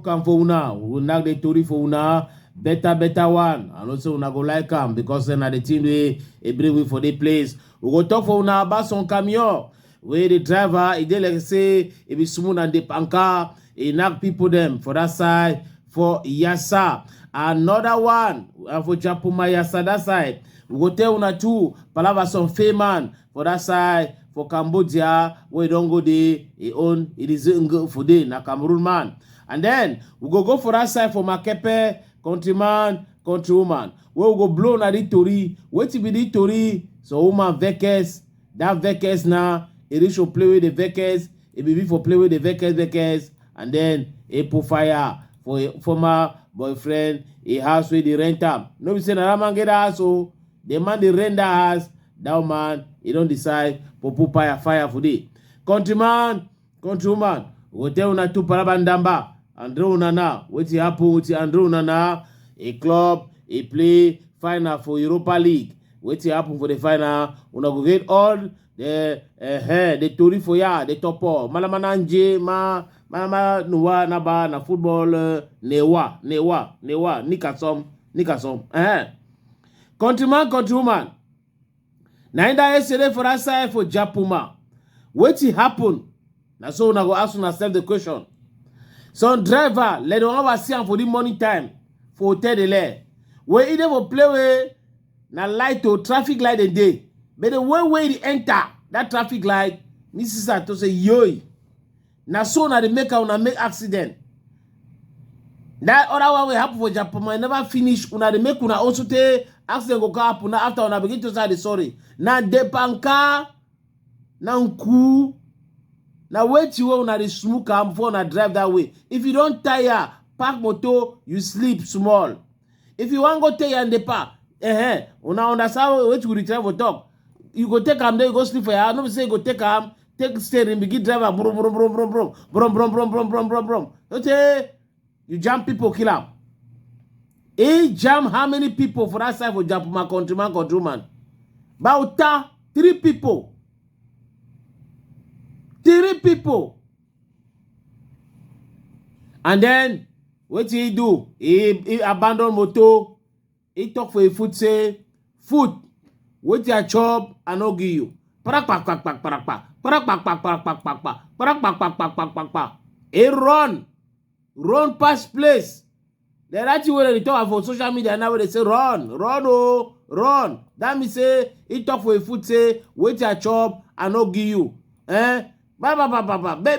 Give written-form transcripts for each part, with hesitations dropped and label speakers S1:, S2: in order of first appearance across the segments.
S1: come for una. We will knock the Tory for una. Better one. And also una go like them because then the team we bring we for the place. We go talk for una about some camion. Where the driver, he did like say, it be smooth and the panka, he knock people them for that side for Yasa. Another one for Japuma Yasa that side. We go tell una two, palava some Fayman for that side for Cambodia, where don't go there, it is for day, na Cameroon man. And then we go for that side for Makepe, countryman, countrywoman. Where we go blow na the Tori, wait to be the Tori, so woman vekes, that vekes now. It should play with the vekers, it be for play with the vekers, and then a put fire for a former boyfriend, a house with the renter. No, we say that man get a house, so the man the rent that house, that man, he don't decide for put fire for the countryman, countrywoman. We tell una two parabandamba, Andrew Nana, what happen with Andrew Nana, a club, a play final for Europa League. What happen for the final? Una go get all the Tory for ya, the top all. Malamananje, ma nuwa naba na football newa, nikasom. Countryman, countrywoman. Nainda yesterday for that side for Japuma. What happen? Now so una go ask yourself the question. Some driver let them over see for the morning time for hotel de l'air. Where either for play with na light to traffic light a day. But the way they enter that traffic light, Mrs. to say yo. Now so na they make accident. That other one will happen for Japan. I never finish. Una they make una also take accident go happen after una begin to say the sorry. Na depanka na nku. Now wait you una the smoke am before una drive that way. If you don't tire, park motor, you sleep small. If you want go tire and the park, una understand what you return for talk. You go take am there, you go sleep for your house. No say you go take am, take steering, begin driver, brum. Okay, you jam people, kill am. He jam how many people for that side for Japuma countryman? About 3 people. 3 people. And then, what he do? He abandon motor. He talk for a food, say, food. What your chop and no give you. He run past place. They're actually when they talk for social media now they say run. That means say he talk for a food, say wait your chop and no give you. But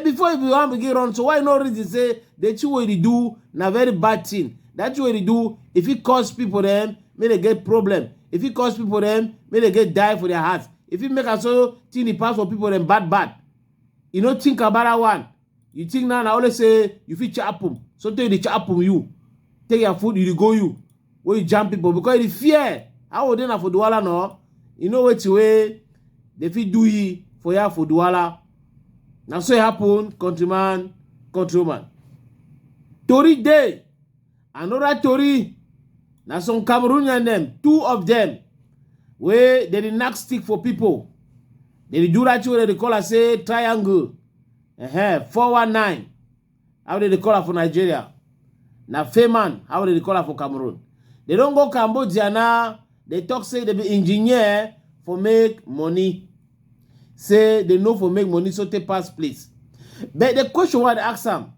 S1: before you want to begin run, so why not reason say that you will do na very bad thing. That you will do if it cause people them, may they get problem. If it cause people them, may they get die for their hearts. If it make a so thing the pass for people them bad. You don't think about that one. You think now I always say you fit chop them. So take the chop them you. Take your food, you go you. Where you jump people because the fear. How would they not for Douala no? You know what way they fit do it for ya for Douala. Now so it happen, countryman, countrywoman. Tory day. Another Tory. Now some Cameroonian them, 2 of them, where they did not stick for people. They do that where they call it say triangle. 419. How did they call it for Nigeria? Now Fayman, how did they call it for Cameroon? They don't go Cambodia now. They talk say they be engineer for make money. Say they know for make money, so they pass place. But the question what they ask them,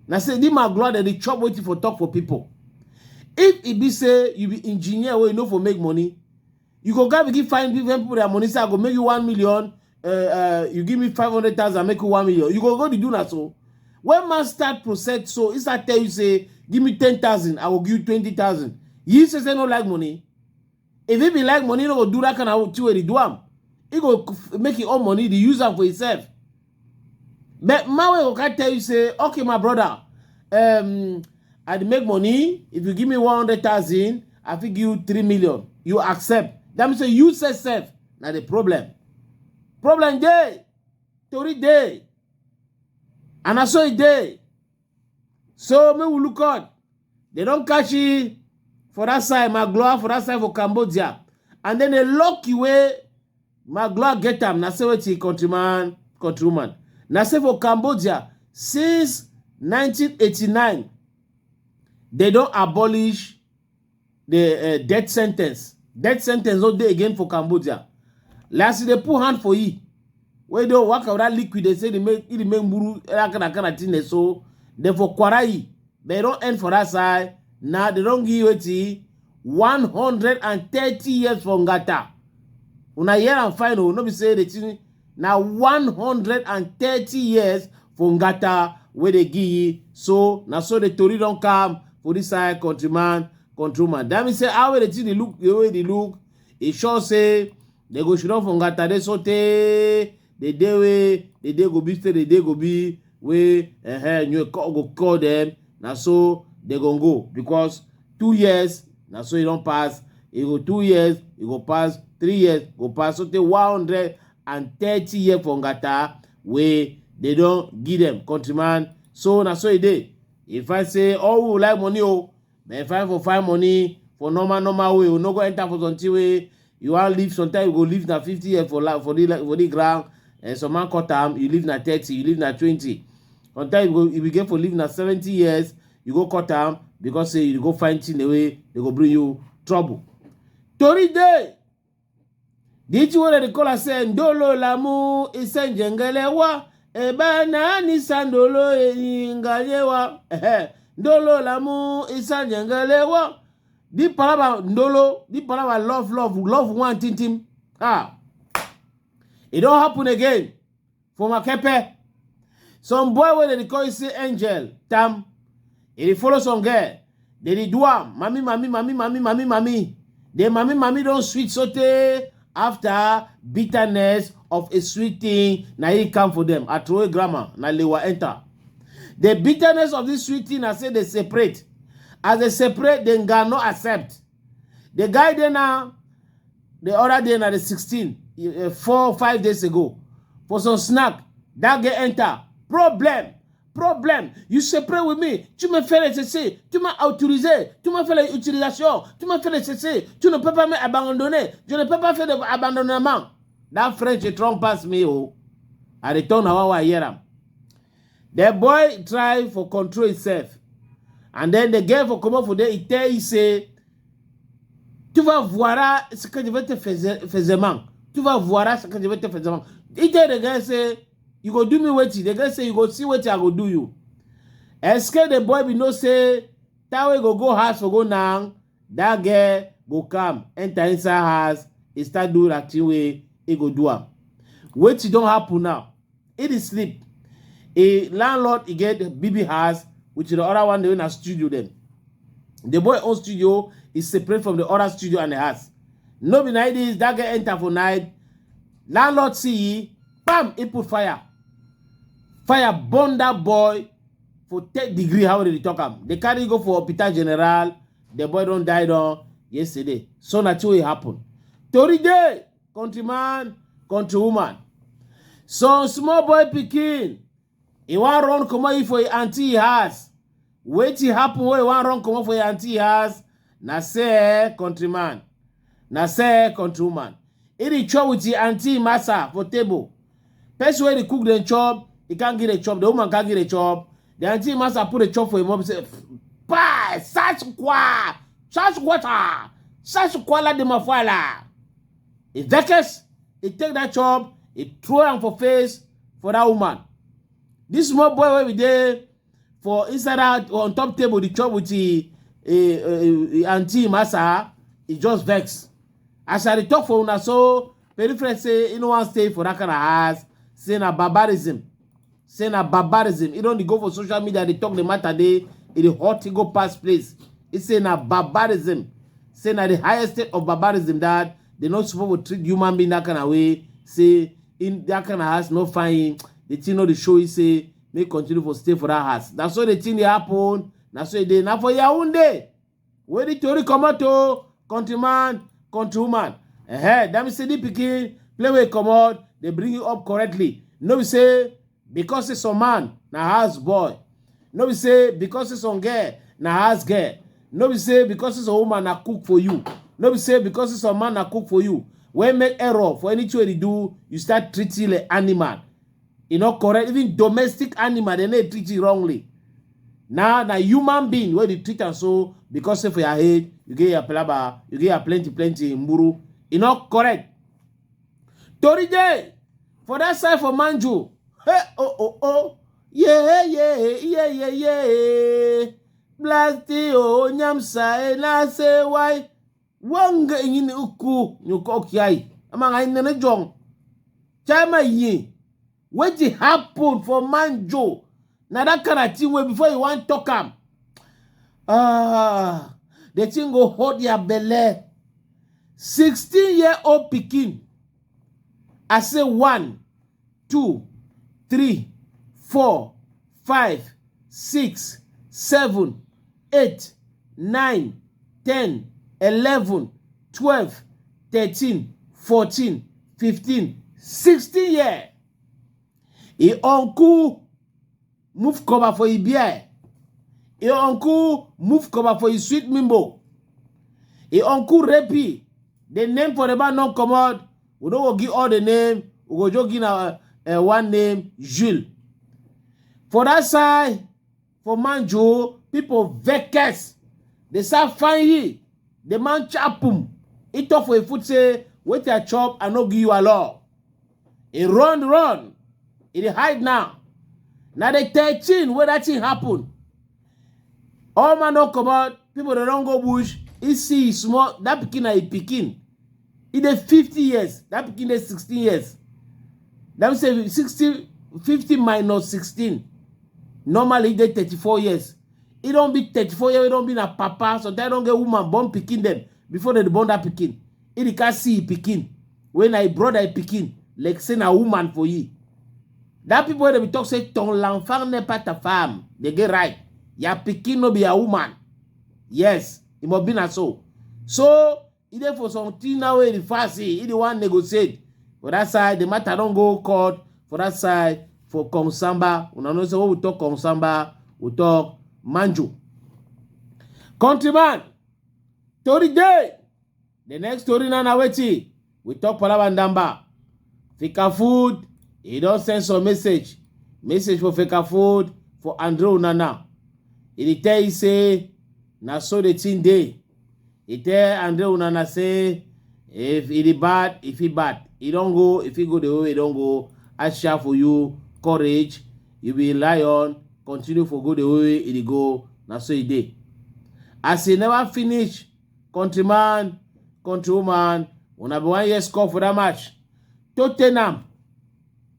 S1: now say they my glad that they chop waiting for talk for people. If it be say you be engineer where you know for make money, you go go begin find people their money say I go make you 1 million, you give me 500,000, make you 1 million. You go to do that so. When man start process so, it's I tell you say give me 10,000, I will give you 20,000. You say no like money. If it be like money, you no go do that kind of thing. Do am. He go make his own money, the user for himself. But my way can tell you say, okay, my brother, I make money. If you give me 100,000, I will give you 3 million. You accept. That means you say self. Now the problem. Problem day. Tory day. And I saw it day. So me will look out. They don't catch it for that side, Magloire, for that side for Cambodia. And then they lock you away. Magloire get them. Now say what countryman, countrywoman. Now say for Cambodia, since 1989, they don't abolish the death sentence. Death sentence not there again for Cambodia. Last they put hand for you. Where they work out that liquid, they say they make buru thing so therefore kwarai. They don't end for that side. Now they don't give you 130 years for Ngata. Una year and final, no be say the thing now 130 years for Ngata where they give you. So now so the Tory don't come for this side countryman. That means say how the thing they look, the way they look, it sure say they go shoot off from Ngata, they sote, the day go be stay, the day go be way you go call them. Now so they gonna go because 2 years, now so you don't pass, it go 2 years, it go pass, 3 years, go pass, so they 130 years for Ngata where they don't give them countryman. So now so it day. If I say oh we like money, oh, may find money for normal way, we no go enter for something way. You want live sometimes you go live na 50 years for the ground, and some man cut time, you live na 30, you live na 20. Sometimes if you get for live na 70 years, you go cut time because say you go find thing the way they go bring you trouble. Torí day. Did you want to call us say ndolo lamu isenjengelewa eba nani sandolo ingalewa ndolo lamu isenjengelewa. Di palaba ndolo, di palaba love one thing. It don't happen again for Makepe. Some boy where they call it say angel tam. It follow some girl. They did do mami. The mami don't sweet sote after bitterness of a sweet thing. Now it come for them. I throw a grammar. Now they will enter. The bitterness of this sweet thing, I say they separate. As they separate, they can not accept. The guy there now, the other day now the 16, 4 or 5 days ago, for some snack, that guy enter. Problem. You separate with me. Tu me fais laisser. Tu m'as autorisé. Tu m'as fait l'utilisation. Tu m'as fait laisser. Tu ne peux pas m'abandonner. Je ne peux pas faire d'abandonnement. That French trump pass me. Oh. I return how I hear him. The boy try for control himself. And then the girl for come up for there, il tell you say, tu vas voir ce que je vais te faire. Tu vas voir ce que je vais te faire. Il tell the guy say, you go do me wetin. The guy say you go see wetin I go do you. Escape the boy be no say that way go house for go now. That girl go come enter inside house. He start doing that thing way he go do am. Wetin don't happen now. It is sleep. A landlord he get BB house, which is the other one they in a studio them. The boy own studio is separate from the other studio and the house. No be night is that girl enter for night. Landlord see, bam, he put fire. Fire burn that boy for 10 degree. How did they talk him? They carry go for Peter General. The boy don't die down yesterday. So that's what happened. Torí day, countryman, countrywoman. So small boy Pidgin, he want run come out for your auntie house. Wait till happen where he want run come out for your auntie house. Na say countryman, na say countrywoman. He dey chop with your auntie massa for table. Person where they cook them chop. He can't get a chop. The woman can't get a chop. The auntie must have put a chop for him up and say, "Bye, such water, such la de mafala." He vexes. He take that chop. He throw him for face for that woman. This small boy where we there for inside out on top table the chop with the auntie massa. He just vex. As I talk for una so, peripheral say you know one stay for that kind of house. Say na barbarism. Say na barbarism. You don't go for social media, they talk the matter day, it is hot to go past place. It's say na barbarism. Say na the highest state of barbarism that they not supposed to treat human being that kind of way. Say in that kind of house, no fine. The thing know the show is say may continue for stay for that house. That's why the thing they happen. That's why they now for your own day. Where the Tory come out to countryman, countrywoman. That means say the Pidgin play way come out, they bring you up correctly. No we say because it's some man, na house boy. No we say because it's some girl, na house girl. No we say because it's a woman, na cook for you. No we say because it's a man, na cook for you. When make error for anything you do, you start treating like animal. You know correct. Even domestic animal, they may treat you wrongly. Now, na human being where they treat and so because say for your head, you get your plaba, you get your plenty mburu. It's not correct. Toride, for that side for Manju. Hey, oh. Yeah. Blasti o nyamsa na say why wanga in uku nyuko kiai. Amanga in jong. Chama yi. What happened for Manju? Now that kind of thing where before you want to talk am. The thing go hold your belly. 16-year-old Pikin. I say 1, 2, 3, 4, 5, 6, 7, 8, 9, 10, 11, 12, 13, 14, 15, 16 years. E uncle move cover for his beer. E uncle move cover for his sweet mimbo. E uncle repi. The name for the man not come out. We don't go give all the name. We go just give one name, Jules. For that side, for Manjo, people vekes. They start finding the man chapum. He talk for a foot say, wait a chop and not give you a law. He run. He hide now. Now the 13 where that thing happen. All man don't come out. People that don't go bush. He see small. That Pikin a Pikin. He dey 50 years. That Pikin dey 16 years. That say 50 minus 16. Normally he dey 34 years. He don't be 34 years. He don't be a papa. Sometimes don't get woman born Pikin them before they born that Pikin. He can't see Pikin. When I brother Pikin, like say a woman for you. That people they be talk say ton l'enfant n'est pas ta femme. They get right. Ya Pikin no be a woman. Yes, it must be na so. So, either for something now where the fast he the one negotiate. For that side, the matter don't go court. For that side, for Kongsamba, we know so we talk Kongsamba, we talk Manju. Countryman, story day. The next story na weti. We talk Palabandamba. Fika food. He don't send some message. Message for Fika food for Andrew Nana. He tell you say, na so the thing day. He tell Andrew Nana say, if he bad, if he bad. He don't go, if he go the way he don't go. I share for you courage. You be lion. Continue for go the way he go. Na so he day. As he never finish, countryman, countrywoman, when I be 1 year score for that match. Tottenham.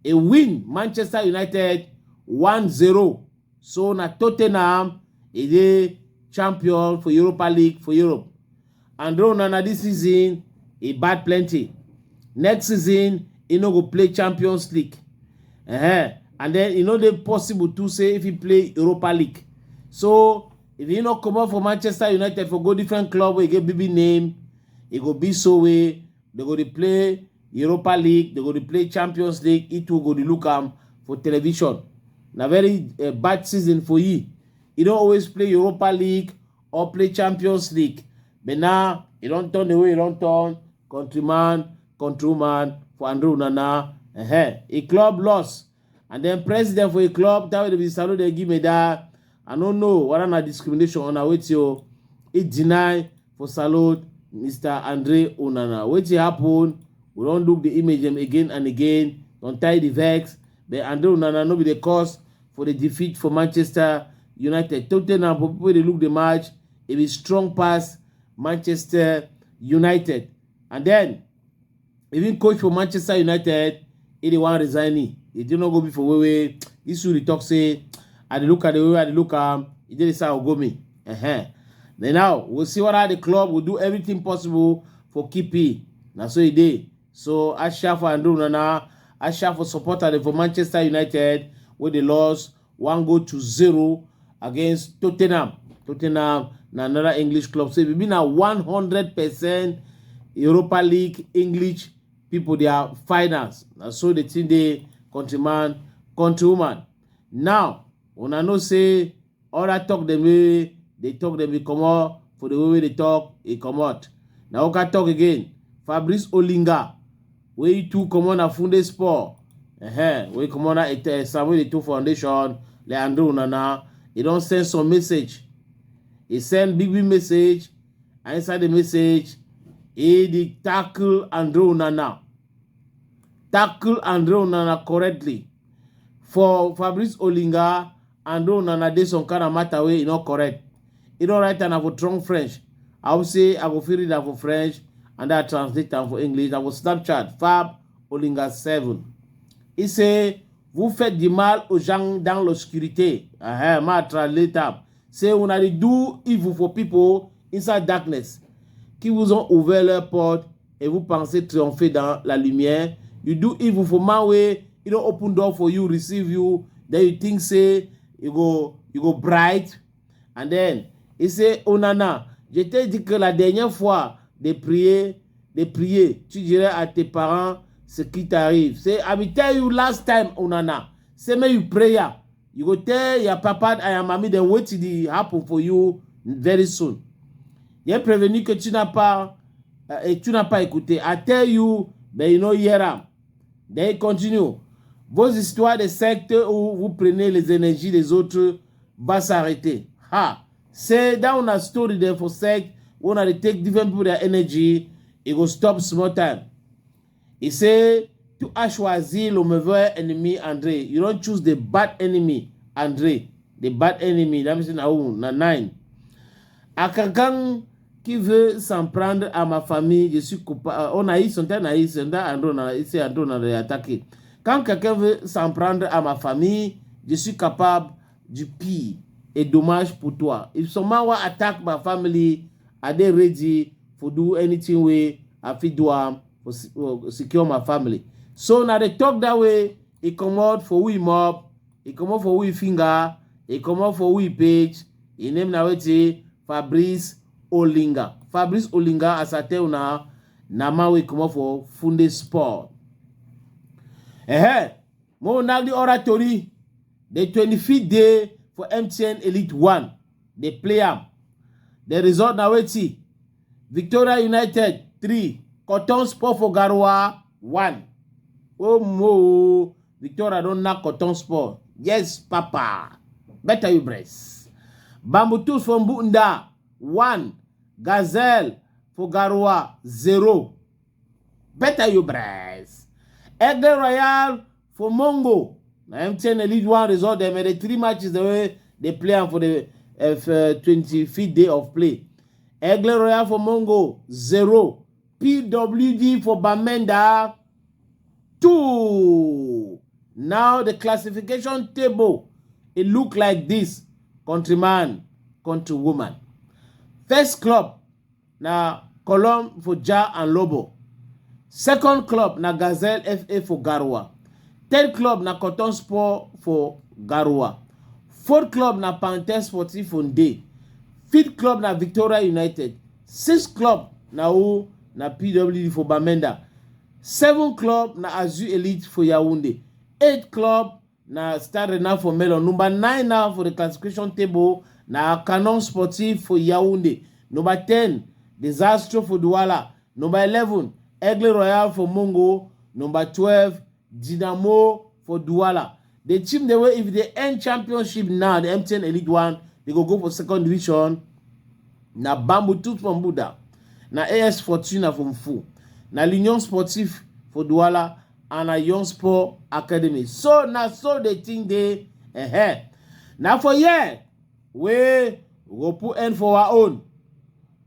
S1: A win Manchester United 1-0. So na Tottenham is the champion for Europa League for Europe. And Ronana this season he bad plenty. Next season he no go play Champions League. And then you know the possible to say if he play Europa League. So if he not come out for Manchester United for go different club where he get BB name, he go be so way. They go to play Europa League, they go to play Champions League, it will go to look for television. Na very bad season for you. You don't always play Europa League or play Champions League. But now, you don't turn the way you don't turn. Countryman, countrywoman for Andrew Nana. A club lost. And then president for a club, that will be salute they give me that. I don't know what are discrimination on our you. It deny for salute Mr. Andre Onana. What happen? We don't look the image again and again. Don't tie the vex. But Andre Onana no be the cause for the defeat for Manchester United. Tottenham people they look the match. It is strong pass Manchester United. And then even coach for Manchester United, he the one resigning. He did not go before way. This will talk say, I look at the way I look he did say I'll go me. Then now we'll see what the club will do everything possible for keeping. Now so he did. So I share for Andrew Nana, I share for supporter for Manchester United where they lost 1-0 against Tottenham. Tottenham, another English club. So we've been a 100% Europa League English people. They are finals. And so the team they countryman, countrywoman. Now, when I know say all that talk them way, they talk them we come out for the way they talk, it come out. Now we can talk again. Fabrice Olinga, where you two come on a Funde Sport. We come on a Samuel Eto'o Foundation, Leandro Nana, he don't send some message. He send big message, and inside the message, he tackle Andre Onana. Tackle Andre Onana correctly. For Fabrice Olinga, Andre Onana did some kind of matter way, not correct. He don't write and I go strong French. I will say I will feel it for French, and I translate them for English. I will Snapchat Fab Olinga 7. Il say, vous faites du mal aux gens dans l'obscurité. Ma translate. C'est on a do evil for people inside darkness. Qui vous ont ouvert leur porte et vous pensez triompher dans la lumière. You do evil for my way. You don't open door for you, receive you. Then you think say you go bright. And then il say, Onana, je t'ai dit que la dernière fois de prier, tu dirais à tes parents ce qui t'arrive. Say, I will tell you last time, Onana. Say, may you prayer. You go tell your papa and your mommy then what will happen for you very soon. Il est prévenu que tu n'as pas écouté. I tell you, but you know hear am. Then il continue. Vos histoires de sectes où vous prenez les énergies des autres va s'arrêter. Say down a story there for sect. When they take different people their energy, it will stop small time. He say, tu as choisi le mauvais ennemi, André. You don't choose the bad enemy, André. The bad enemy. That means na 9. À quelqu'un qui veut s'en prendre à ma famille, je suis coupable. On a eu son temps, André, on a attaqué. Quand quelqu'un veut s'en prendre à ma famille, je suis capable du pire. Et dommage pour toi. If someone attack my family, are they ready to do anything way I fit do for secure my family? So now they talk that way, he come out for we mob, he come out for we finger, he come out for we page, he name now Fabrice Olinga. Fabrice Olinga, as I tell now, nama we come out for Funde Sport. More now the oratory, the 25th day for MTN Elite 1. They play am. The result now see. Victoria United 3. Cotton Sport for Garoua 1. Oh mo. Victoria don't knock Cotton Sport. Yes, Papa. Better you brace. Bamboutus from Bunda 1. Gazelle for Garoua 0. Better you brace. Aigle Royal for Mongo. Now MTN Elite 1 result, they made the 3 matches the way they play for the 25th day of play. Aigle Royal for Mongo, 0. PWD for Bamenda, 2. Now the classification table, it look like this. Countryman, countrywoman. First club, na Colomb for Ja and Lobo. Second club, na Gazelle FA for Garoua. Third club na Cotton Sport for Garoua. Fourth club na Panther Sportif Fondé. Fifth club na Victoria United. Sixth club na PWD for Bamenda. Seventh club na Azu Elite for Yaoundé. Eighth club na Stade Renard for Melon. Number 9 now for the classification table na Canon Sportif for Yaoundé. Number 10, Disaster for Douala. Number 11, Aigle Royal for Mongo. Number 12, Dynamo for Douala. The team, the way if they end championship now, the MTN Elite 1, they go for second division. Na Bamboutout from Buda. Na AS Fortuna from Fou. Na l'Union Sportif for Douala. And na Young Sport Academy. So, na so they think they Now for here, we go put end for our own.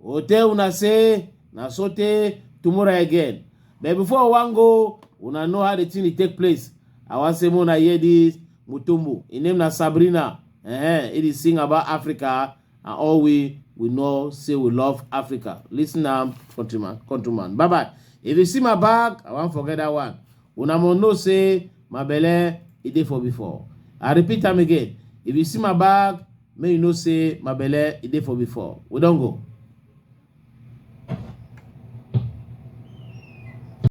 S1: Hotel una say, na sote tomorrow again. But before one go, una know how the thing will take place. I want to say more hear this Mutumbu. His name na Sabrina. It is sing about Africa, and all we know say we love Africa. Listen now, countryman. Bye bye. If you see my bag, I won't forget that one. Una mo know say my belly it did for before. I repeat time again. If you see my bag, may you know say my belly it did for before. We don't go.